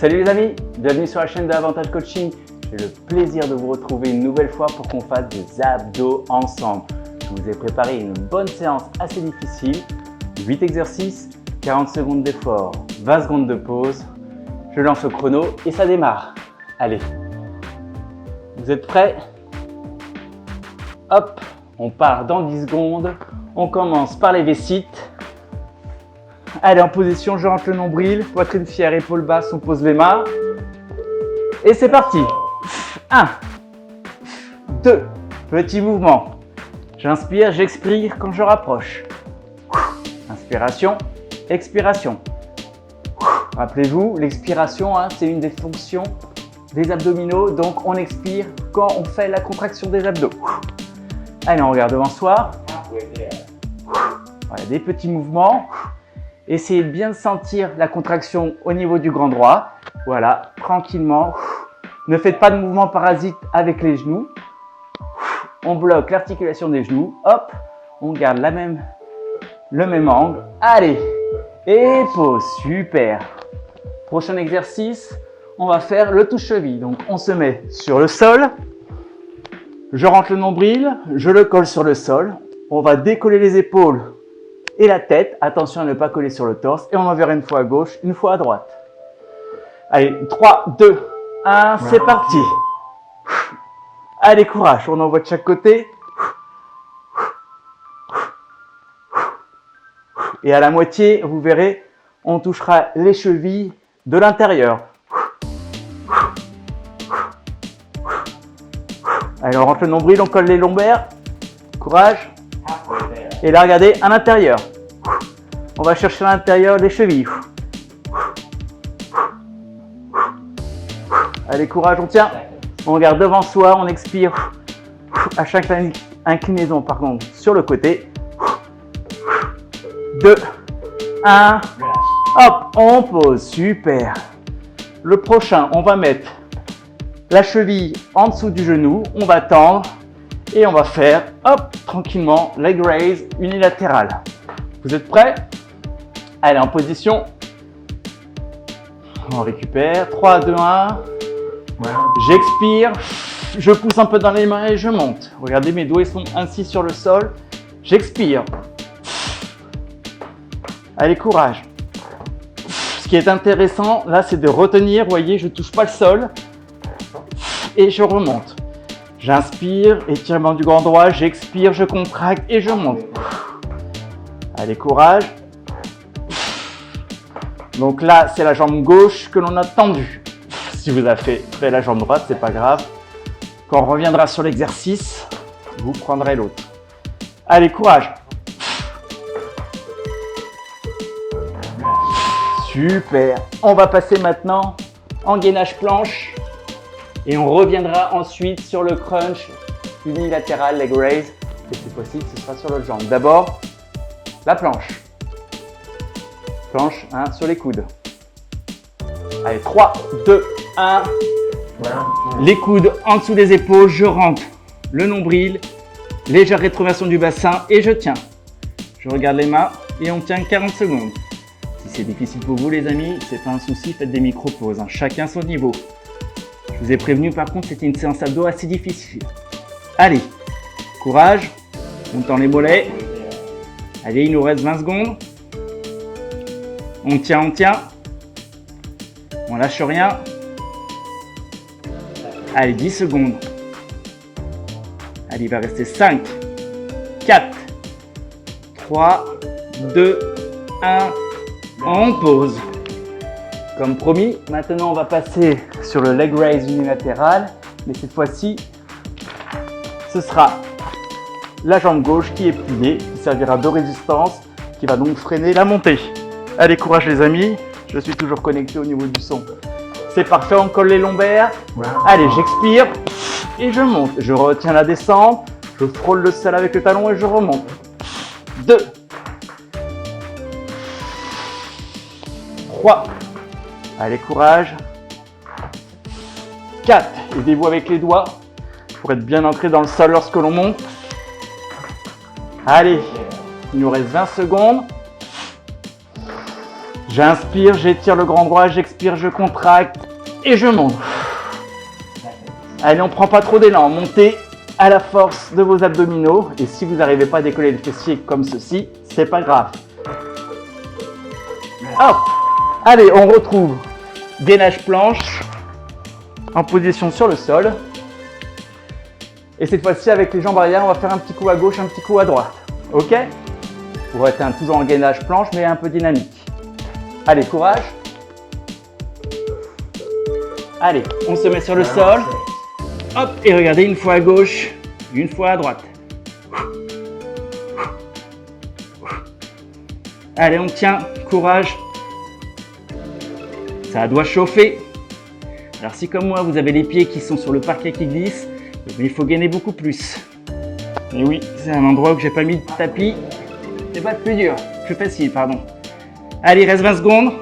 Salut les amis, bienvenue sur la chaîne de Avantage Coaching. J'ai le plaisir de vous retrouver une nouvelle fois pour qu'on fasse des abdos ensemble. Je vous ai préparé une bonne séance assez difficile. 8 exercices, 40 secondes d'effort, 20 secondes de pause. Je lance le chrono et ça démarre. Allez, vous êtes prêts? Hop, on part dans 10 secondes. On commence par les V-sit. Allez, en position, je rentre le nombril, poitrine fière, épaules basses, on pose les mains. Et c'est parti. 1, 2, petit mouvement. J'inspire, j'expire quand je rapproche. Inspiration, expiration. Rappelez-vous, l'expiration, c'est une des fonctions des abdominaux, donc on expire quand on fait la contraction des abdos. Allez, on regarde devant soi. Voilà, des petits mouvements. Essayez de bien sentir la contraction au niveau du grand droit. Voilà, tranquillement. Ne faites pas de mouvement parasite avec les genoux. On bloque l'articulation des genoux. Hop, on garde le même angle. Allez, et pause. Super. Prochain exercice, on va faire le touche-cheville. Donc, on se met sur le sol. Je rentre le nombril, je le colle sur le sol. On va décoller les épaules et la tête. Attention à ne pas coller sur le torse. Et on enverra une fois à gauche, une fois à droite. Allez, 3, 2, 1, c'est parti. Allez, courage, on envoie de chaque côté. Et à la moitié, vous verrez, on touchera les chevilles de l'intérieur. Allez, on rentre le nombril, on colle les lombaires. Courage. Et là, regardez, à l'intérieur. On va chercher à l'intérieur les chevilles. Allez, courage, on tient. On regarde devant soi, on expire. À chaque inclinaison, par contre, sur le côté. 2, 1. Hop, on pose. Super. Le prochain, on va mettre la cheville en dessous du genou. On va tendre. Et on va faire, hop, tranquillement, leg raise unilatéral. Vous êtes prêts? Allez, en position. On récupère. 3, 2, 1. J'expire. Je pousse un peu dans les mains et je monte. Regardez, mes doigts sont ainsi sur le sol. J'expire. Allez, courage. Ce qui est intéressant, là, c'est de retenir. Vous voyez, je ne touche pas le sol. Et je remonte. J'inspire, étirement du grand droit, j'expire, je contracte et je monte. Allez, courage. Donc là, c'est la jambe gauche que l'on a tendue. Si vous avez fait la jambe droite, c'est pas grave. Quand on reviendra sur l'exercice, vous prendrez l'autre. Allez, courage. Super. On va passer maintenant en gainage planche. Et on reviendra ensuite sur le crunch unilatéral leg raise. Et si possible, ce sera sur l'autre jambe. D'abord, la planche. Planche sur les coudes. Allez, 3, 2, 1. Les coudes en dessous des épaules. Je rentre le nombril. Légère rétroversion du bassin et je tiens. Je regarde les mains et on tient 40 secondes. Si c'est difficile pour vous les amis, c'est pas un souci, faites des micro-pauses. Chacun son niveau. Je vous ai prévenu, par contre, c'était une séance abdos assez difficile. Allez, courage, on tend les mollets. Allez, il nous reste 20 secondes. On tient, on tient. On lâche rien. Allez, 10 secondes. Allez, il va rester 5, 4, 3, 2, 1. On pose. Comme promis, maintenant on va passer sur le leg raise unilatéral, mais cette fois-ci, ce sera la jambe gauche qui est pliée, qui servira de résistance, qui va donc freiner la montée. Allez, courage les amis, je suis toujours connecté au niveau du son. C'est parfait, on colle les lombaires. Allez, j'expire et je monte. Je retiens la descente, je frôle le sol avec le talon et je remonte. 2, 3. Allez, courage. 4. Aidez-vous avec les doigts pour être bien ancré dans le sol lorsque l'on monte. Allez, il nous reste 20 secondes. J'inspire, j'étire le grand droit, j'expire, je contracte et je monte. Allez, on ne prend pas trop d'élan, montez à la force de vos abdominaux. Et si vous n'arrivez pas à décoller le fessier comme ceci, c'est pas grave. Hop. Allez, on retrouve gainage planche en position sur le sol. Et cette fois-ci, avec les jambes arrière, on va faire un petit coup à gauche, un petit coup à droite. Ok? Pour être toujours en gainage planche, mais un peu dynamique. Allez, courage. Allez, on se met sur le sol. Hop, et regardez, une fois à gauche, une fois à droite. Allez, on tient, courage. Ça doit chauffer. Alors si comme moi, vous avez les pieds qui sont sur le parquet qui glissent, il faut gainer beaucoup plus. Et oui, c'est un endroit où j'ai pas mis de tapis. C'est pas plus dur, plus facile, pardon. Allez, il reste 20 secondes.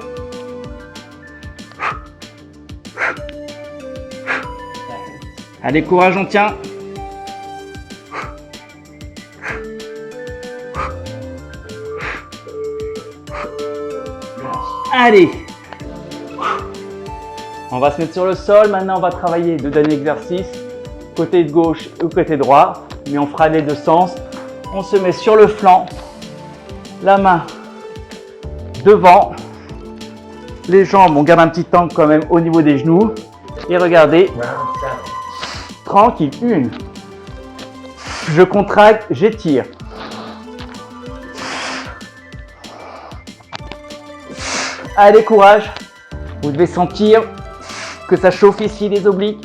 Allez, courage, on tient. Allez. On va se mettre sur le sol. Maintenant, on va travailler deux derniers exercices. Côté de gauche ou côté droit. Mais on fera les deux sens. On se met sur le flanc. La main devant. Les jambes, on garde un petit angle quand même au niveau des genoux. Et regardez. Tranquille, une. Je contracte, j'étire. Allez, courage. Vous devez sentir que ça chauffe ici les obliques.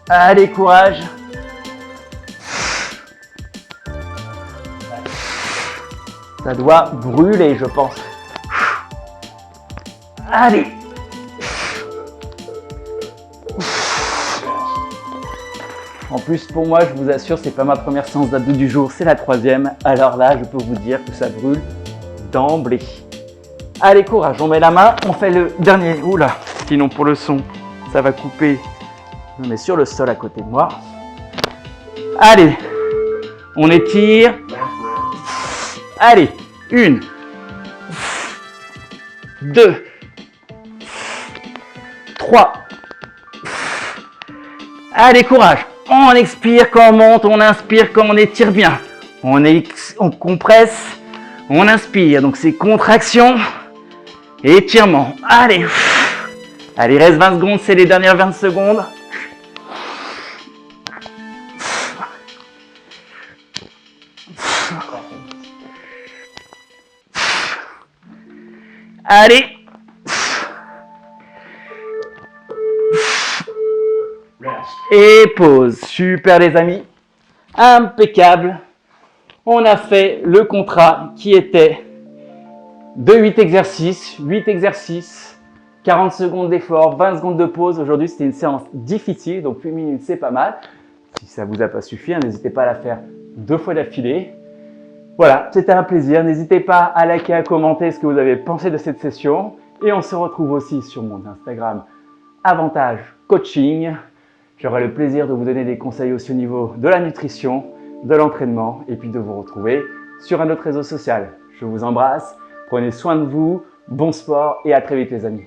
Allez, courage. Ça doit brûler, je pense. Allez. En plus, pour moi, je vous assure, c'est pas ma première séance d'abdos du jour, c'est la troisième. Alors là, je peux vous dire que ça brûle d'emblée. Allez, courage, on met la main, on fait le dernier. Oula, sinon pour le son, ça va couper. Je me mets sur le sol à côté de moi. Allez, on étire. Allez, 1, 2, 3. Allez, courage. On expire quand on monte, on inspire quand on étire bien. On compresse, on inspire. Donc c'est contraction et étirement. Allez. Allez, il reste 20 secondes, c'est les dernières 20 secondes. Allez. Et pause. Super les amis. Impeccable. On a fait le contrat qui était de 8 exercices. 8 exercices, 40 secondes d'effort, 20 secondes de pause. Aujourd'hui, c'était une séance difficile, donc 8 minutes, c'est pas mal. Si ça ne vous a pas suffi, n'hésitez pas à la faire 2 fois d'affilée. Voilà, c'était un plaisir. N'hésitez pas à liker, à commenter ce que vous avez pensé de cette session. Et on se retrouve aussi sur mon Instagram Avantage Coaching. J'aurai le plaisir de vous donner des conseils aussi au niveau de la nutrition, de l'entraînement et puis de vous retrouver sur un autre réseau social. Je vous embrasse, prenez soin de vous, bon sport et à très vite les amis.